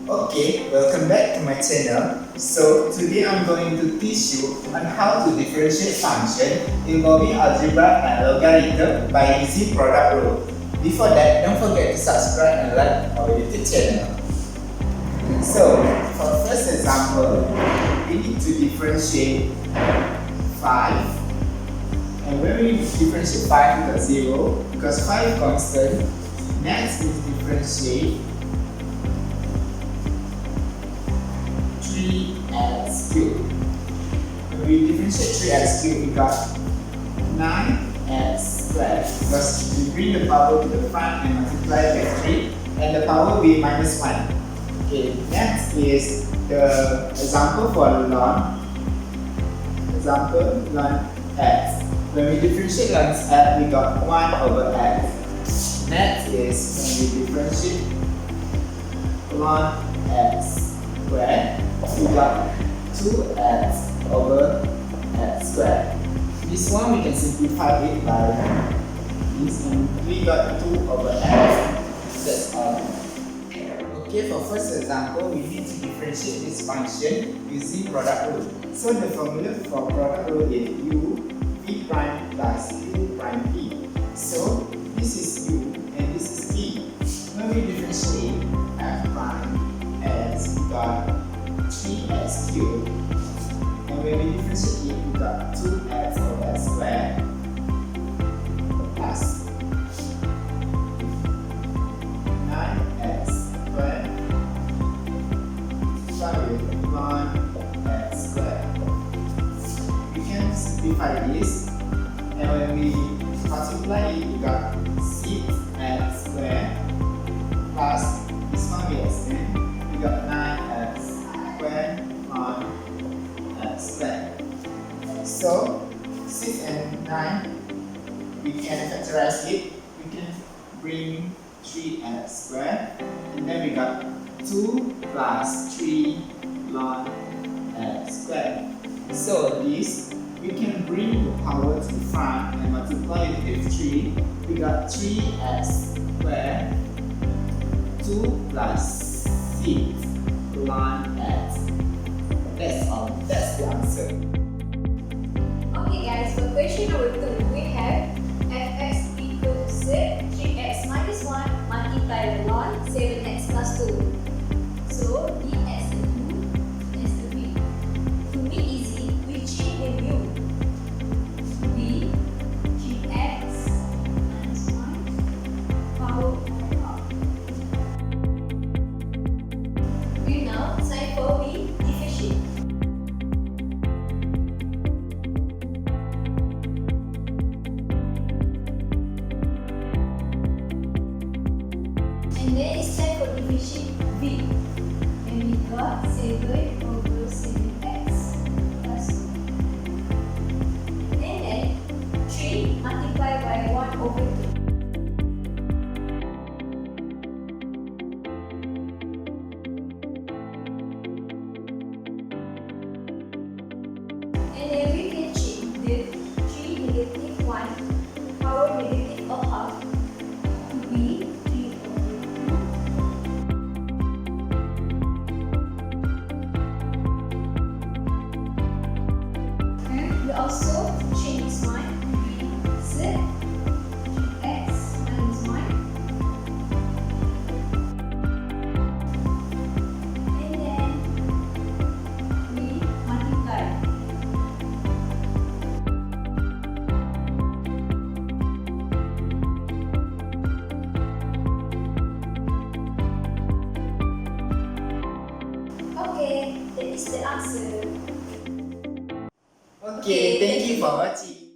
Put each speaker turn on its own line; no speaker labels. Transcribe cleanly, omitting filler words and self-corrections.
Okay, welcome back to my channel. So today I'm going to teach you on how to differentiate function involving algebra and logarithm by using product rule. Before that, don't forget to subscribe and like our YouTube channel. So for first example, we need to differentiate 5. And when we differentiate 5 to 0, because 5 constant, next is differentiate 3x cubed. When we differentiate 3x cubed, we got 9x squared, because we bring the power to the front and multiply by 3, and the power will be minus 1. Okay, next is the example for ln. Example ln x. When we differentiate ln x, we got 1 over x. Next is when we differentiate ln x squared, we got 2x over x squared. This one we can simplify it by this, and we got 2 over x. That's all. Okay, for first example, we need to differentiate this function using product rule. So the formula for product rule is u v prime plus u prime p. So this is u and this is p. When we differentiate f prime as we got 3x cubed, and when we differentiate it, we got 2x over x squared plus 9x squared with 1x squared. We can simplify this, and when we multiply it, we got 6x squared plus this one we extend, we got 9x squared on x squared. So 6 and 9, we can factorize it. We can bring 3x squared, and then we got 2 plus 3 ln x squared. So this, we can bring the power to the front and multiply it with 3. We got 3x squared, 2 plus 6 ln x. That's all. That's the answer.
Okay guys, for question number 2, we have fx equals 3x minus 1 multiplied by ln 7x plus 2. So dx and u is the v. To make easy, we change the mu. V 3x minus 1 power by half. We now sign for v differentiate. And then it's time for differentiate v. And we got 7 over 7x plus 2. And then 3 multiplied by 1 over 2. And then we can change the 3 negative 1 power negative of half to be 3 over 2. And we also change this one to be 3x minus 1. And then we multiply. Okay, that is the answer.
Okay, thank you for watching.